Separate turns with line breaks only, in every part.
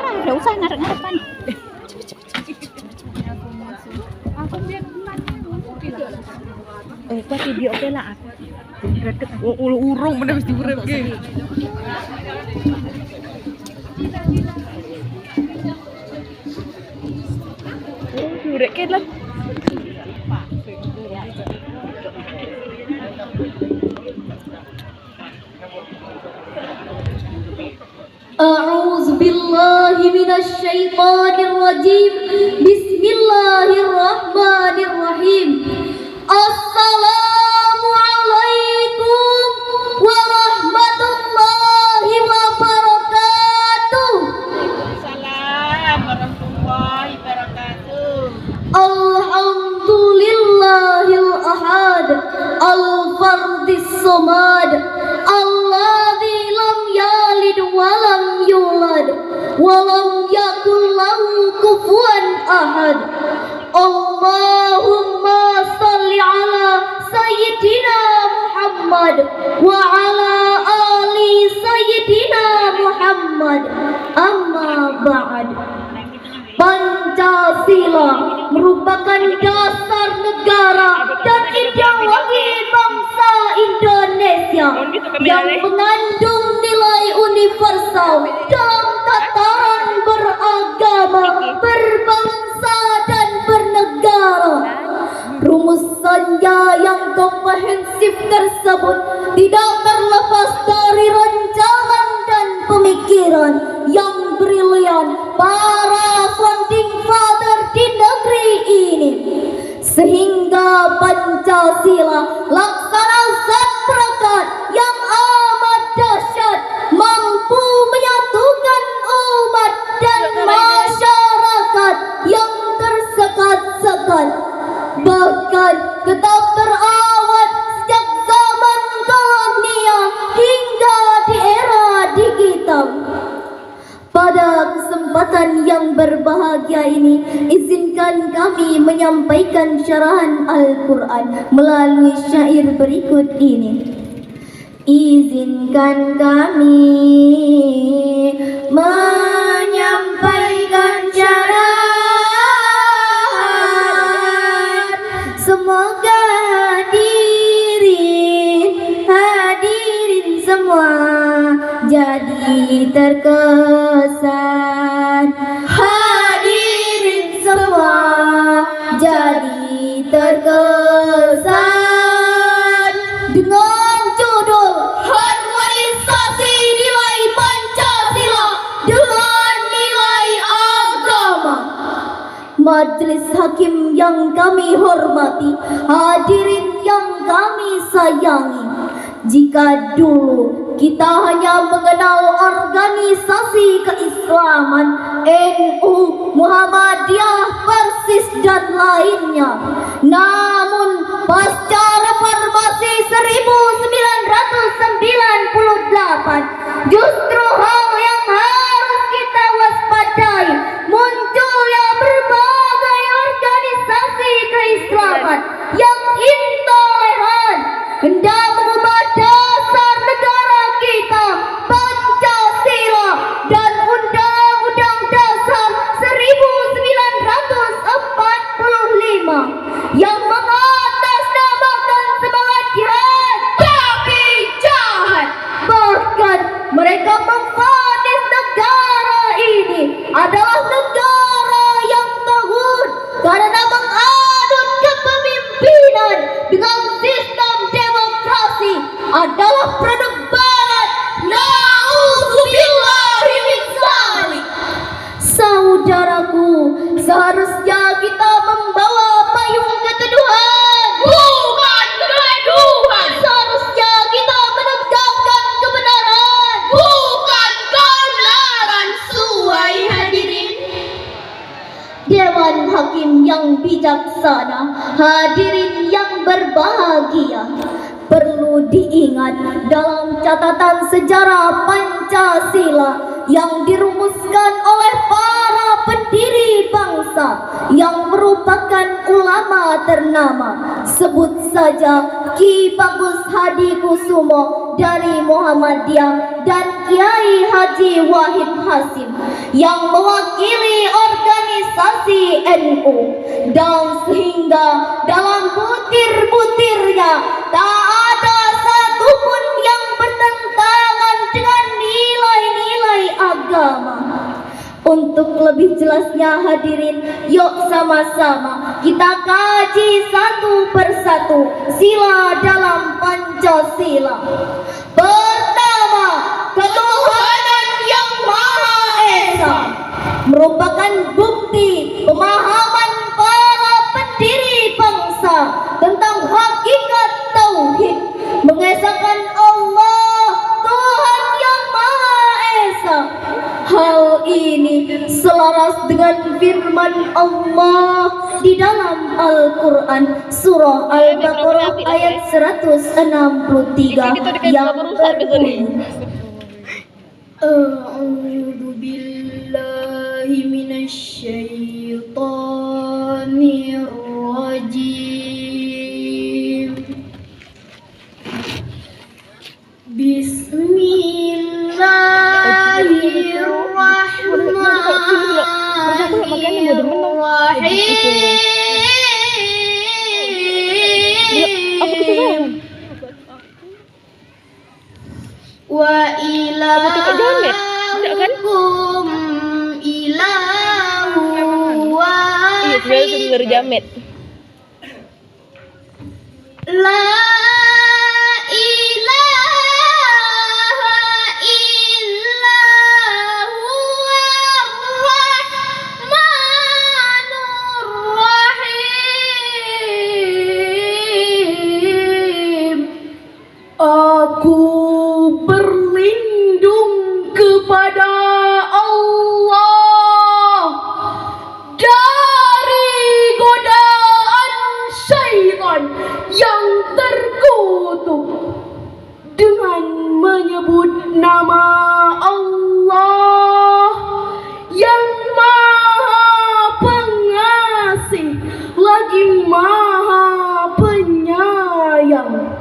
Udah usah ngarep-ngarepan.
Aku biar
Kok video oke lah aku. Redek.
urung mana mesti urip ki.
Durek ke lah.
أعوذ بالله من الشيطان الرجيم بسم الله الرحمن الرحيم السلام عليكم ورحمة الله وبركاته
Salam warahmatullahi wabarakatuh.
الحمد لله الأحد الفرد الصمد الذي لم يلد ولم يولد ولم يكن له كفوا أحد اللهم صل على سيدنا محمد وعلى آل سيدنا محمد أما بعد. Pancasila merupakan dasar negara dan ideologi bangsa Indonesia yang mengandung nilai universal dalam tataran beragama, berbangsa dan bernegara. Rumusannya yang komprehensif tersebut tidak terlepas dari rancangan dan pemikiran yang brilian para founding father di negeri ini, sehingga Pancasila laksana zat perekat yang amat dahsyat, mampu menyatukan umat dan masyarakat yang tersekat-sekat, bahkan tetap terawat sejak zaman kolonial hingga di era digital. Pada kesempatan yang berbahagia ini, izinkan kami menyampaikan syarahan Al-Quran melalui syair berikut ini. Izinkan kami menyampaikan syarahan, semoga hadirin semua jadi terkesan. Hadirin semua jadi terkesan dengan judul Harmonisasi Nilai Pancasila dengan Nilai Agama. Majelis hakim yang kami hormati, hadirin yang kami sayangi, jika dulu kita hanya mengenal organisasi keislaman NU, Muhammadiyah, Persis dan lainnya, namun pasca reformasi 1998 justru hal yang harus kita waspadai, munculnya berbagai organisasi keislaman yang intoleran hendak mengubah dasar negara kita, Pancasila dan Undang-Undang Dasar 1945 yang mengatasnamakan semangat jihad tapi jahat. Bahkan mereka memvonis negara ini adalah negara yang tauhid karena mengadut kepemimpinan dengan sistem demokrasi adalah produk barat. Na'udzubillahi min dzalik. Saudaraku, seharusnya kita membawa payung keteduhan, bukan kegaduhan. Seharusnya kita menegakkan kebenaran, bukan keonaran. Suai hadirin Dewan Hakim yang bijaksana, hadirin yang berbahagia, perlu diingat dalam catatan sejarah Pancasila yang dirumuskan oleh para pendiri bangsa yang merupakan ulama ternama. Sebut saja Ki Bagus Hadi Kusumo dari Muhammadiyah dan Kiai Haji Wahid Hasim yang mewakili organisasi NU, dan sehingga dalam butir-butirnya tak ada satupun yang bertentangan dengan nilai-nilai agama. Untuk lebih jelasnya hadirin, yuk sama-sama kita kaji satu persatu sila dalam Pancasila. Pertama, ketuhanan yang Maha Esa merupakan bukti pemahaman para pendiri bangsa tentang hakikat tauhid, mengesahkan Allah Tuhan yang Maha Esa. Hal ini selaras dengan firman Allah di dalam Al-Quran surah Al-Baqarah ayat 163 yang berbunyi, A'udzu billahi minasyaitonir rajim. Bismillahirrahmanirrahim. Wa ilahukum ilahu wahid.
Jamet.
La ilaha illa huwar rahmanur rahim. Aku berlindung kepada Allah dari godaan syaitan yang terkutuk dengan menyebut nama Allah yang Maha Pengasih lagi Maha Penyayang.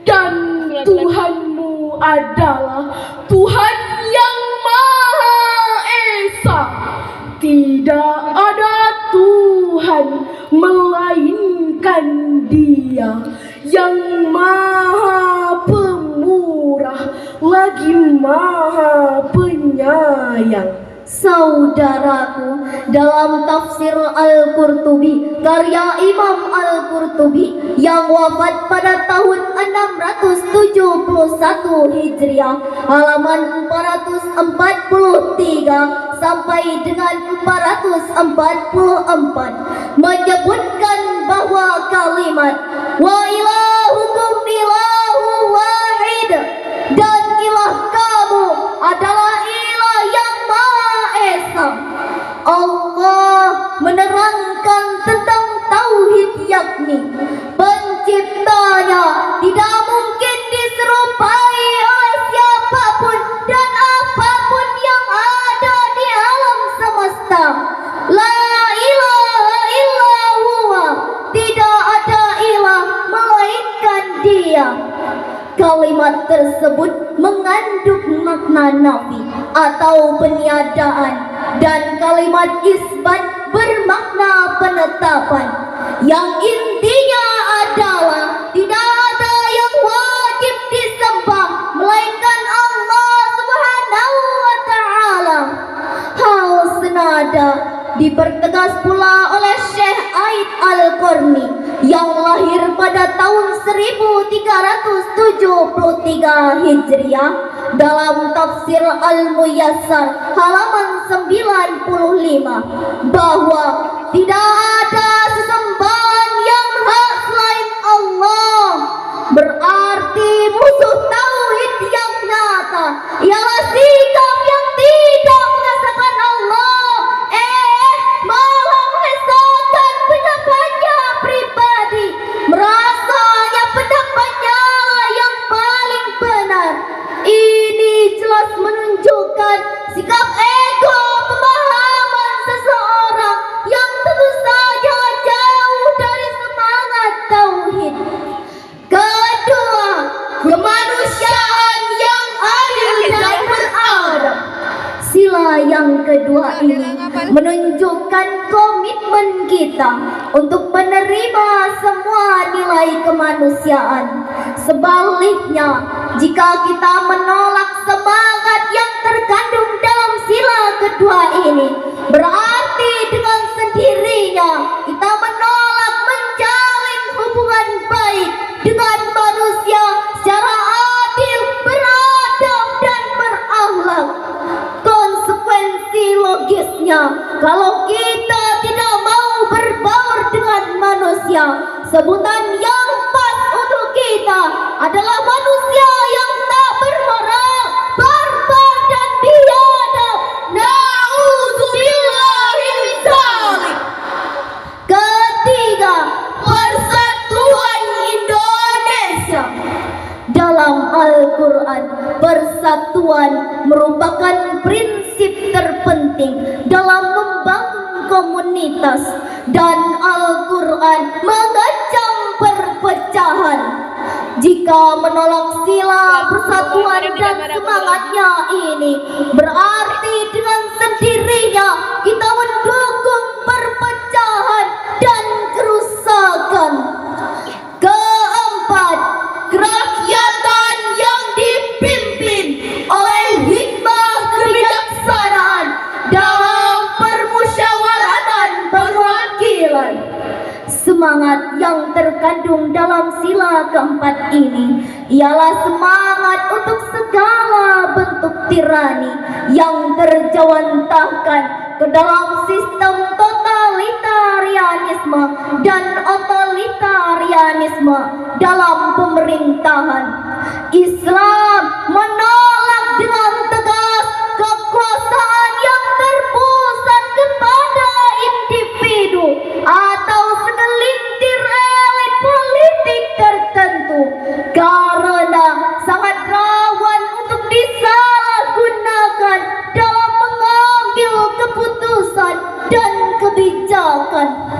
Dan Tuhanmu adalah Tuhan yang Maha Esa. Tidak ada Tuhan melainkan Dia yang Maha Pemurah lagi Maha Penyayang. Saudaraku, dalam tafsir Al-Qurtubi karya Imam Al-Qurtubi yang wafat pada tahun 671 Hijriah halaman 443 sampai dengan 444 menyebutkan bahwa kalimat wa ilahukum ilahu wahid dan ilah kamu adalah ilah yang Maha Esa. Allah menerangkan tentang tauhid, yakni penciptanya tidak mungkin diserupai oleh siapapun dan apapun yang ada di alam semesta. La ilaha illa huwa, tidak ada ilah melainkan Dia. Kalimat tersebut mengandung makna nafi atau peniadaan, dan kalimat isbat bermakna penetapan, yang intinya adalah tidak ada yang wajib disembah melainkan Allah Subhanahu wa Ta'ala. Hal senada dipertegas pula oleh Syekh Aid Al-Qarni yang lahir pada tahun 1373 Hijriah dalam tafsir Al-Muyassar halaman 95 bahwa tidak ada sesembahan yang hak selain Allah. Berarti musuh tauhid yang nyata ialah sikap yang tidak mengesahkan Allah, malah mengesahkan pendapatnya pribadi, merasanya pendapatnya yang paling benar. Ini jelas menunjukkan sikap ego pemahaman seseorang yang tentu saja jauh dari semangat tauhid. Kedua, kemanusiaan yang ada Pancasila yang kedua ini menunjukkan komitmen kita untuk menerima semua nilai kemanusiaan. Sebaliknya, jika kita menolak semangat yang terkandung dalam sila kedua ini, berarti dengan sendirinya kita menolak menjalin hubungan baik dengan manusia secara adil, beradab, dan berakhlak. Konsekuensi logisnya, kalau kita tidak mau berbaur dengan manusia, sebutan yang pas untuk kita adalah manusia yang tak bermoral, barbar, dan biadab. Na'udzubillahi min dzalik. Ketiga, persatuan Indonesia. Dalam Al-Quran, persatuan merupakan prinsip terpenting dalam membangun komunitas, dan Al-Quran mengecam perpecahan. Jika menolak sila persatuan dan semangatnya ini, berarti dengan sendirinya kita mendukung perpecahan dan kerusakan. Keempat, kerakyatan yang dipimpin oleh hikmah kebijaksanaan dalam permusyawaratan perwakilan. Semangat yang terkandung dalam sila keempat ini ialah semangat untuk segala bentuk tirani yang terjawantahkan ke dalam sistem totalitarianisme dan otoritarianisme dalam pemerintahan. Islam menolak dengan tegas kekuasaan yang terpusat kepada individu atau segelintir elit politik tertentu, karena sangat rawan untuk disalahgunakan dalam mengambil keputusan dan kebijakan.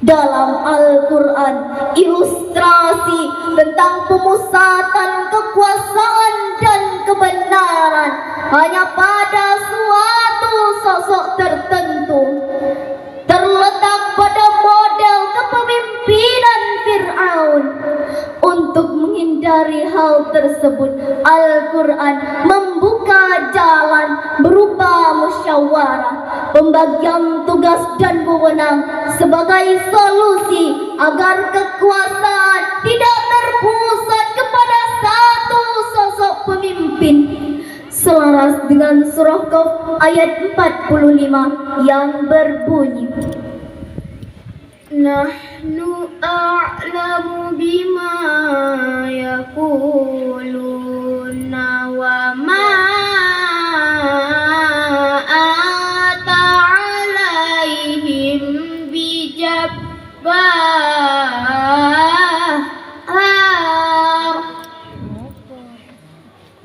Dalam Al-Quran, ilustrasi tentang pemusatan kekuasaan dan kebenaran hanya pada suatu sosok tertentu terletak pada model kepemimpinan Fir'aun. Untuk menghindari hal tersebut, Al-Quran membuka jalan berupa musyawarah, pembagian tugas dan wewenang sebagai solusi agar kekuasaan tidak terpusat kepada satu sosok pemimpin. Selaras dengan surah Qaf ayat 45 yang berbunyi, Nahnu a'lamu bima yakuluna wa ma ata alaihim bijabbar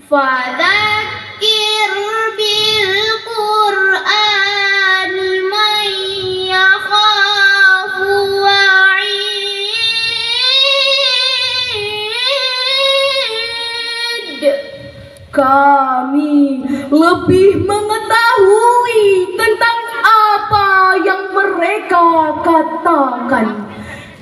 fadzakir bil Qur'an man yakhafu wa'id.
Kami lebih mengetahui tentang apa yang mereka katakan,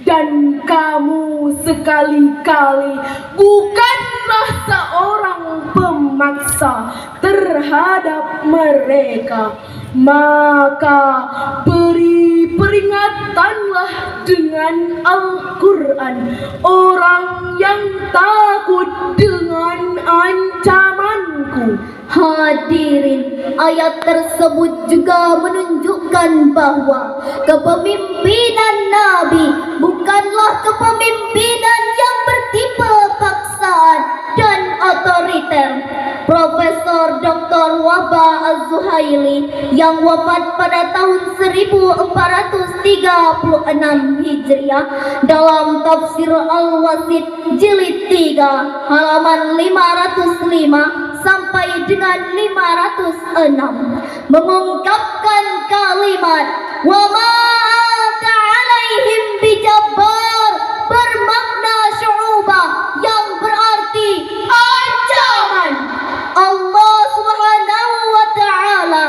dan kamu sekali-kali bukanlah seorang pemaksa terhadap mereka. Maka beri peringatanlah dengan Al-Quran orang yang takut dengan ancamanku.
Hadirin, ayat tersebut juga menunjukkan bahwa kepemimpinan Nabi bukanlah kepemimpinan yang bertipe paksaan dan otoriter. Profesor Dr. Wahba Az-Zuhaili yang wafat pada tahun 1436 Hijriah dalam tafsir Al-Wasit jilid 3 halaman 505 sampai dengan 506 mengungkapkan kalimat wa ma anta alaihim bijabbar bermakna syu'ubah yang berarti ancaman. Allah Subhanahu wa ta'ala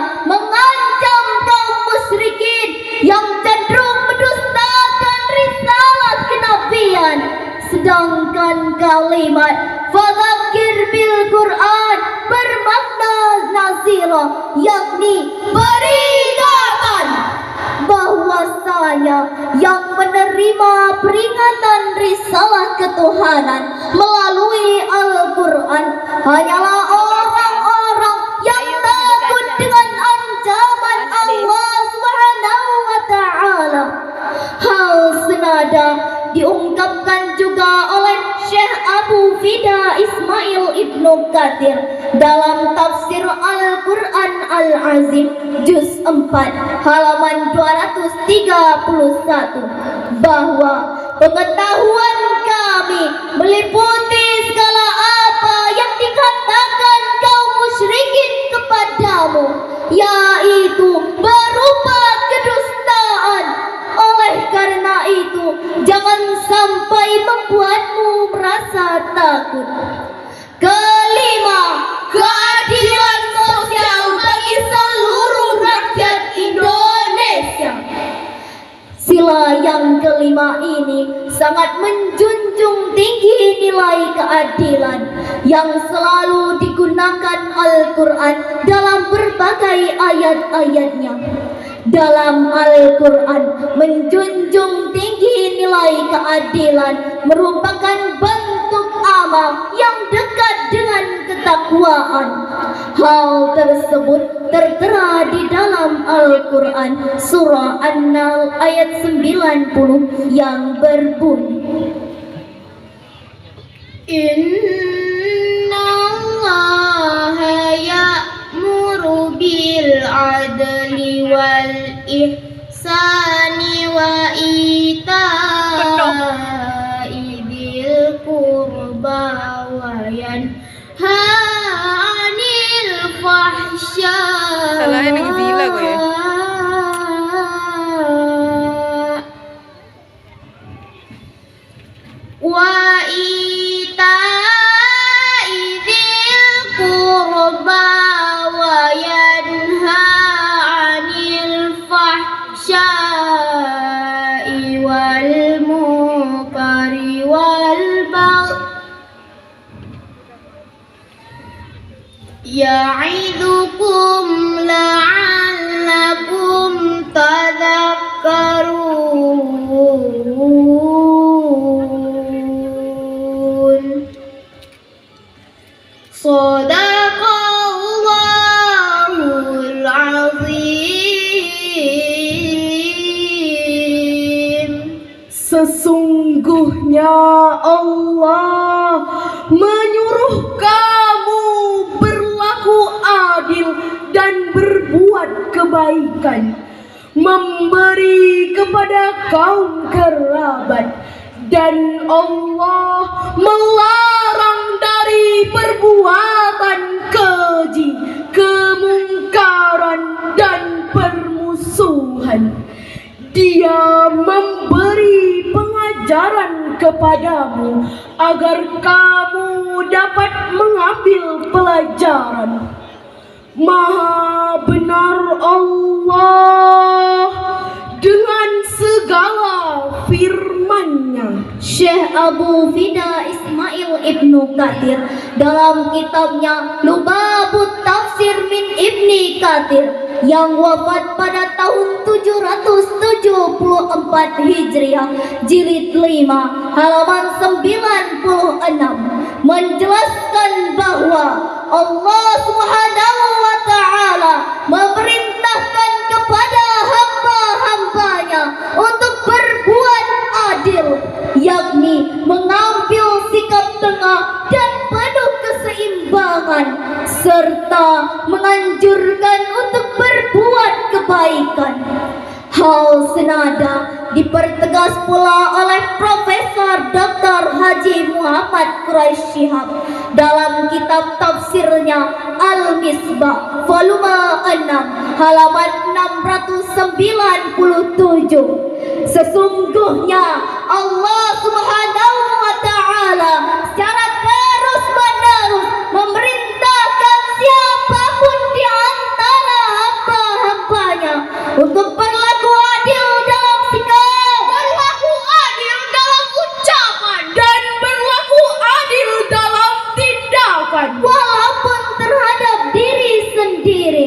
akhirah, yakni peringatan bahwasanya yang menerima peringatan risalah ketuhanan melalui Al-Quran hanyalah orang-orang yang takut dengan ancaman Allah Subhanahu wa Ta'ala. Hal senada diungkapkan juga oleh Syekh Abu Fida Ismail Ibnu Katsir dalam tafsir Al-Quran Al-Azim juz 4 halaman 231 bahwa pengetahuan kami meliputi segala apa yang dikatakan kaum musyrikin kepadamu, yaitu berupa kedustaan. Oleh karena itu, jangan sampai membuatmu merasa takut. Kelima, keadilan sosial bagi seluruh rakyat Indonesia. Sila yang kelima ini sangat menjunjung tinggi nilai keadilan yang selalu digunakan Al-Quran dalam berbagai ayat-ayatnya. Dalam Al-Quran menjunjung tinggi nilai keadilan merupakan bentuk amal yang dekat dengan ketakwaan. Hal tersebut tertera di dalam Al-Quran surah An-Nahl ayat 90 yang berbunyi, Inna Allaha ya'muru bil adli wal ihsani wa ita'i dzil qurba wa yanha 'anil fahsya
Salahnya dengan Zila gue ya.
wa ita'i dzil qurba wa yanha 'anil fahsya'i wal munkari wal baghi ya'idukum la'allakum tadhakkarun. Shadaqallahul azim.
Sesungguhnya Allah menyuruh kamu berlaku adil dan berbuat kebaikan, memberi kepada kaum kerabat, dan Allah melarang dari perbuatan keji, kemungkaran, dan permusuhan. Dia memberi pengajaran kepadamu agar kamu dapat mengambil pelajaran. Maha benar Allah dengan segala firman-Nya.
Syekh Abu Fida Ismail Ibnu Katsir dalam kitabnya Lubabut Tafsir min Ibni Katsir yang wafat pada tahun 774 Hijriah jilid 5 halaman 96 menjelaskan bahwa Allah Subhanahu wa Ta'ala memerintahkan kepada hamba-hambanya untuk berbuat adil, yakni mengambil sikap tengah dan penuh keseimbangan, serta menganjurkan untuk berbuat kebaikan. Hal senada dipertegas pula oleh Profesor Dr. Haji Muhammad Quraisy Shihab dalam kitab tafsirnya Al-Misbah volume 6 halaman 697. Sesungguhnya Allah Subhanahu wa Ta'ala secara terus-menerus memerintahkan siapapun di antara hamba-hambanya untuk berlaku adil dalam sikap, berlaku adil dalam ucapan, dan berlaku adil dalam tindakan, walaupun terhadap diri sendiri.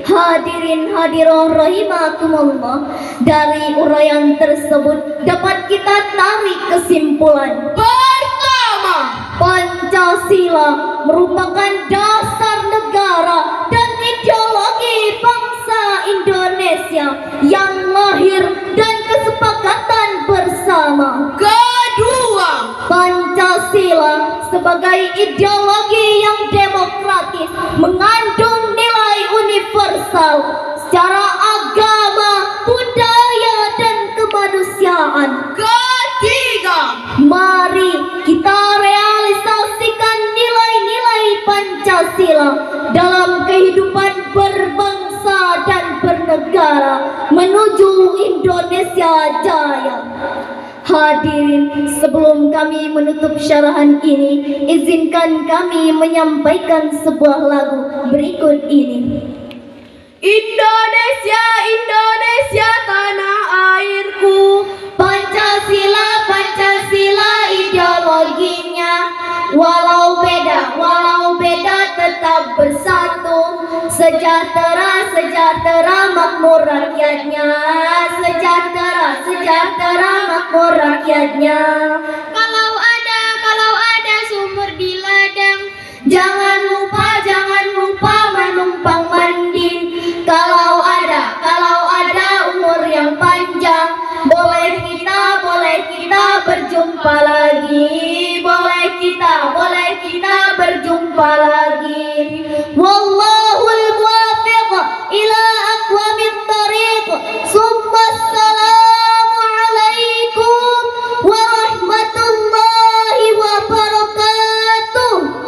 Hadirin hadirat rahimakumullah, dari uraian tersebut dapat kita tarik kesimpulan.
Pertama,
Pancasila merupakan dasar negara dan ideologi bangsa Indonesia yang lahir dan kesepakatan bersama.
kedua,
Pancasila sebagai ideologi yang demokratis mengandung nilai universal secara agama, budaya, dan kemanusiaan.
ketiga,
Mari kita realisasikan nilai-nilai Pancasila dalam kehidupan berbangsa dan bernegara menuju Indonesia Jaya. Hadirin, sebelum kami menutup syarahan ini, izinkan kami menyampaikan sebuah lagu berikut ini.
Indonesia, Indonesia tanah airku.
Pancasila, Pancasila ideologinya, walau beda tetap bersatu. Sejahtera, sejahtera makmur rakyatnya. Sejahtera, sejahtera makmur rakyatnya.